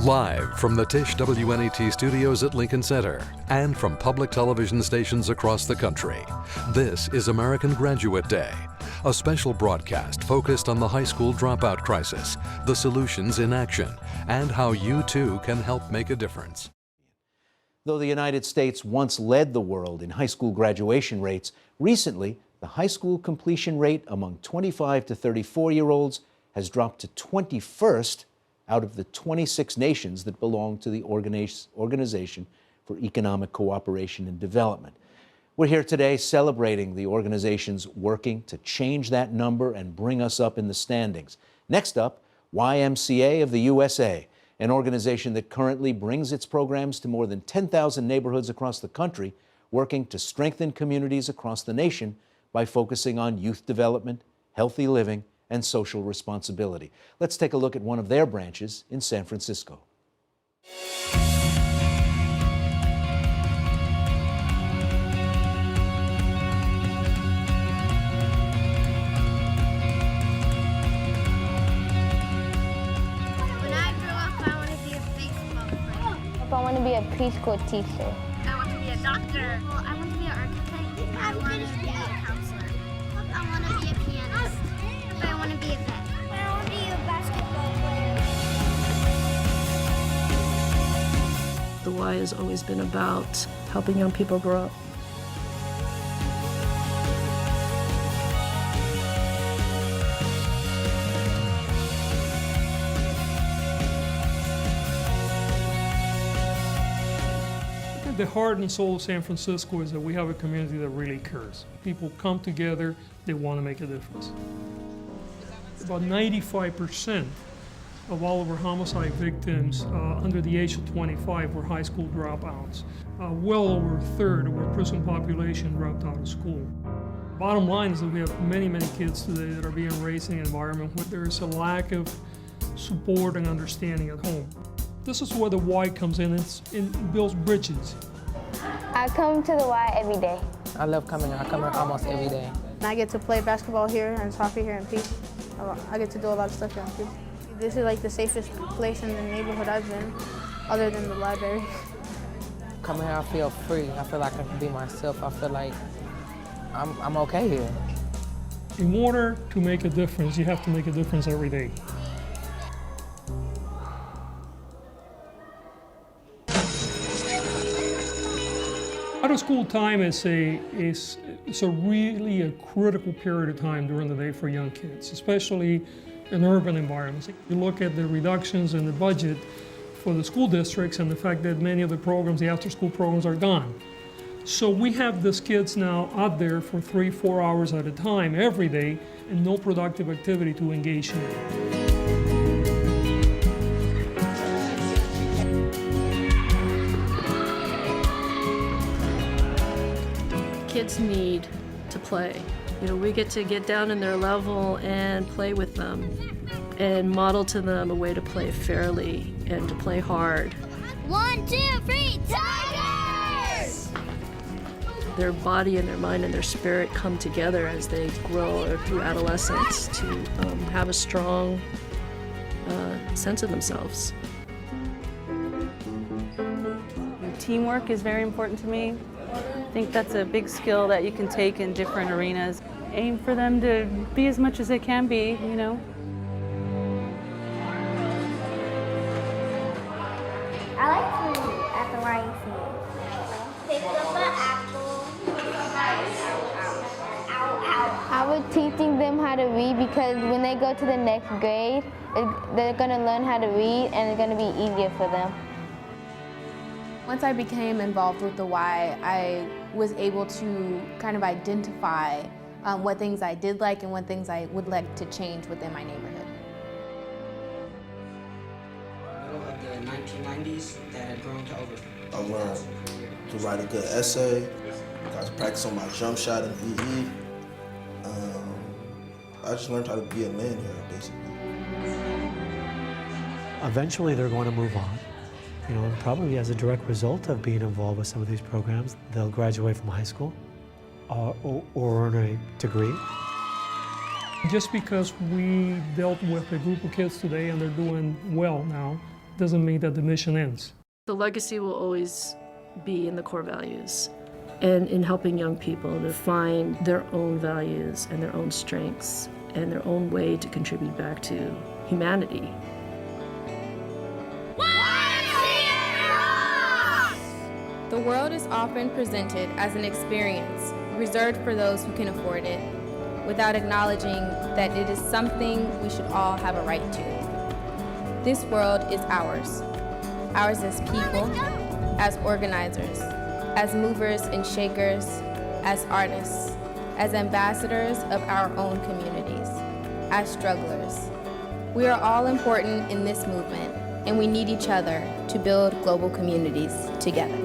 Live from the Tisch WNET studios at Lincoln Center and from public television stations across the country, this is American Graduate Day, a special broadcast focused on the high school dropout crisis, the solutions in action, and how you too can help make a difference. Though the United States once led the world in high school graduation rates, recently the high school completion rate among 25 to 34-year-olds has dropped to 21st out of the 26 nations that belong to the Organization for Economic Cooperation and Development. We're here today celebrating the organization's working to change that number and bring us up in the standings. Next up, YMCA of the USA, an organization that currently brings its programs to more than 10,000 neighborhoods across the country, working to strengthen communities across the nation by focusing on youth development, healthy living, and social responsibility. Let's take a look at one of their branches in San Francisco. When I grow up, I want to be a baseball player. I want to be a preschool teacher. I want to be a doctor. Well, I want to be an architect. I want to be a counselor. I want to be a pianist. I want to be a vet. I want to be a basketball player. The Y has always been about helping young people grow up. The heart and soul of San Francisco is that we have a community that really cares. People come together, they want to make a difference. About 95% of all of our homicide victims under the age of 25 were high school dropouts. Well over a third of our prison population dropped out of school. Bottom line is that we have many, many kids today that are being raised in an environment where there is a lack of support and understanding at home. This is where the Y comes in, it builds bridges. I come to the Y every day. I love coming here. I come here almost every day. I get to play basketball here and soccer here in Peace. I get to do a lot of stuff here in Peace. This is like the safest place in the neighborhood I've been, other than the library. Coming here, I feel free. I feel like I can be myself. I feel like I'm okay here. In order to make a difference, you have to make a difference every day. Out of school time is a really a critical period of time during the day for young kids, especially in urban environments. You look at the reductions in the budget for the school districts and the fact that many of the programs, the after-school programs, are gone. So we have these kids now out there for 3-4 hours at a time every day and no productive activity to engage in. Kids need to play. We get to get down in their level and play with them and model to them a way to play fairly and to play hard. 1, 2, 3, Tigers! Their body and their mind and their spirit come together as they grow through adolescence to have a strong sense of themselves. Teamwork is very important to me. I think that's a big skill that you can take in different arenas. Aim for them to be as much as they can be, I like to read at the YMCA. Pick up an apple. I was teaching them how to read because when they go to the next grade, they're going to learn how to read and it's going to be easier for them. Once I became involved with the Y, I was able to kind of identify what things I did like and what things I would like to change within my neighborhood. Middle of the 1990s that had grown to over. I learned to write a good essay. Got to practice on my jump shot in EE. I just learned how to be a man here, basically. Eventually, they're going to move on. And probably as a direct result of being involved with some of these programs, they'll graduate from high school or earn a degree. Just because we dealt with a group of kids today and they're doing well now, doesn't mean that the mission ends. The legacy will always be in the core values and in helping young people to find their own values and their own strengths and their own way to contribute back to humanity. The world is often presented as an experience reserved for those who can afford it, without acknowledging that it is something we should all have a right to. This world is ours. Ours as people, as organizers, as movers and shakers, as artists, as ambassadors of our own communities, as strugglers. We are all important in this movement, and we need each other to build global communities together.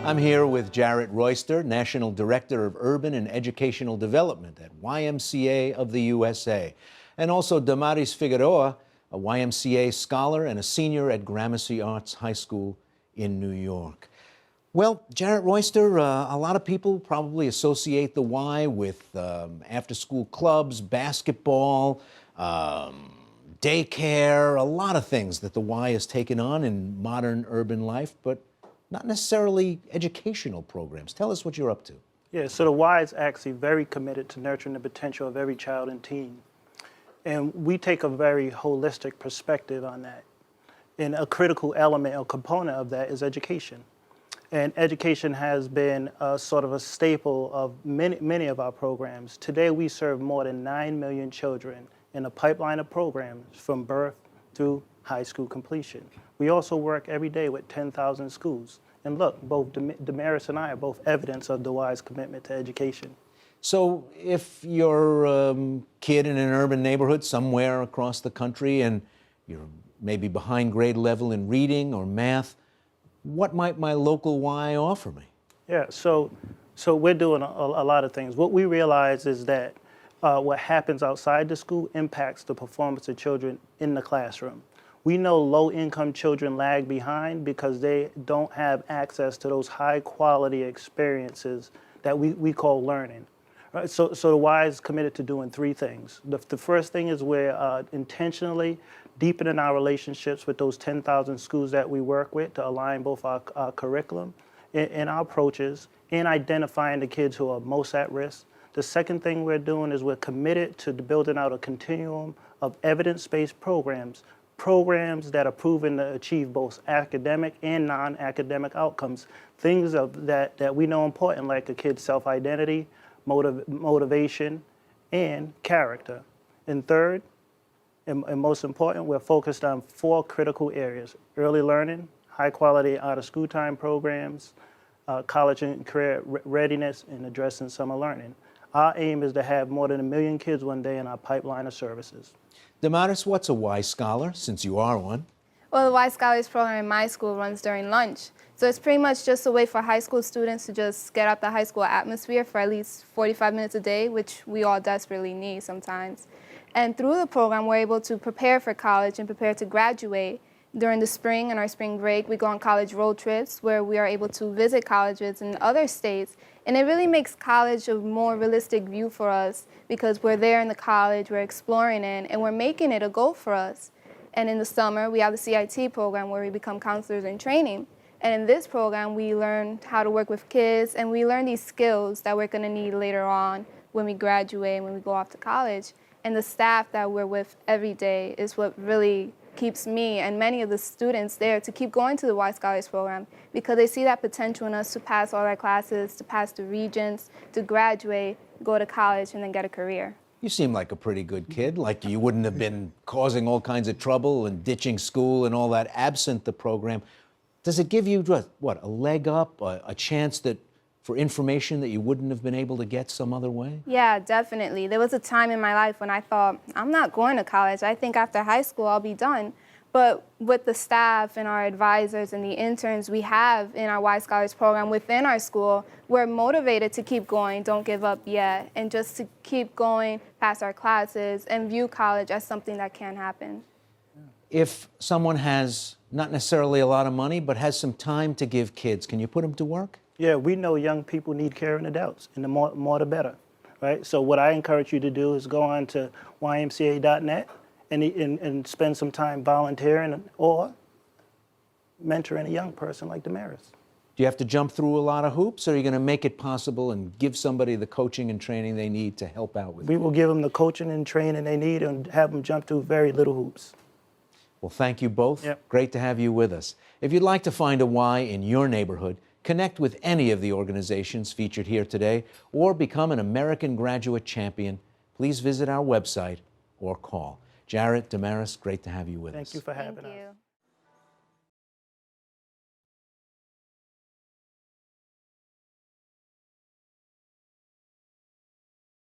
I'm here with Jarrett Royster, National Director of Urban and Educational Development at YMCA of the USA, and also Damaris Figueroa, a YMCA scholar and a senior at Gramercy Arts High School in New York. Well, Jarrett Royster, a lot of people probably associate the Y with after-school clubs, basketball, daycare, a lot of things that the Y has taken on in modern urban life, but not necessarily educational programs. Tell us what you're up to. Yeah, so the Y is actually very committed to nurturing the potential of every child and teen. And we take a very holistic perspective on that. And a critical element or component of that is education. And education has been sort of a staple of many of our programs. Today we serve more than 9 million children in a pipeline of programs from birth through high school completion. We also work every day with 10,000 schools. And look, both Damaris and I are both evidence of the Y's commitment to education. So if you're a kid in an urban neighborhood somewhere across the country and you're maybe behind grade level in reading or math, what might my local Y offer me? Yeah, so we're doing a lot of things. What we realize is that what happens outside the school impacts the performance of children in the classroom. We know low-income children lag behind because they don't have access to those high-quality experiences that we call learning. Right? So the Y is committed to doing three things. The first thing is we're intentionally deepening our relationships with those 10,000 schools that we work with to align both our curriculum and our approaches in identifying the kids who are most at risk. The second thing we're doing is we're committed to building out a continuum of evidence-based programs that are proven to achieve both academic and non-academic outcomes, things that we know important, like a kid's self-identity, motivation, and character. And third, and most important, we're focused on 4 critical areas: early learning, high-quality out-of-school time programs, college and career readiness, and addressing summer learning. Our aim is to have more than 1 million kids one day in our pipeline of services. Damaris, what's a Y Scholar, since you are one? Well, the Y Scholars program in my school runs during lunch. So it's pretty much just a way for high school students to just get out the high school atmosphere for at least 45 minutes a day, which we all desperately need sometimes. And through the program, we're able to prepare for college and prepare to graduate. During the spring and our spring break, we go on college road trips where we are able to visit colleges in other states. And it really makes college a more realistic view for us because we're there in the college, we're exploring it, and we're making it a goal for us. And in the summer, we have the CIT program where we become counselors in training. And in this program, we learn how to work with kids, and we learn these skills that we're going to need later on when we graduate and when we go off to college. And the staff that we're with every day is what really keeps me and many of the students there to keep going to the Y Scholars program because they see that potential in us to pass all our classes, to pass the regents, to graduate, go to college, and then get a career. You seem like a pretty good kid, like you wouldn't have been causing all kinds of trouble and ditching school and all that absent the program. Does it give you, what, a leg up, a chance for information that you wouldn't have been able to get some other way? Yeah, definitely. There was a time in my life when I thought, I'm not going to college. I think after high school I'll be done. But with the staff and our advisors and the interns we have in our Y Scholars program within our school, we're motivated to keep going, don't give up yet, and just to keep going past our classes and view college as something that can happen. If someone has not necessarily a lot of money, but has some time to give kids, can you put them to work? Yeah, we know young people need caring adults, and the more the better. right? So what I encourage you to do is go on to ymca.net and spend some time volunteering or mentoring a young person like Damaris. Do you have to jump through a lot of hoops, or are you going to make it possible and give somebody the coaching and training they need to help out with it? We will give them the coaching and training they need and have them jump through very little hoops. Well, thank you both. Yep. Great to have you with us. If you'd like to find a Y in your neighborhood, connect with any of the organizations featured here today, or become an American Graduate Champion, please visit our website or call. Jarrett, Damaris, great to have you with us. Thank you for having us. Thank you.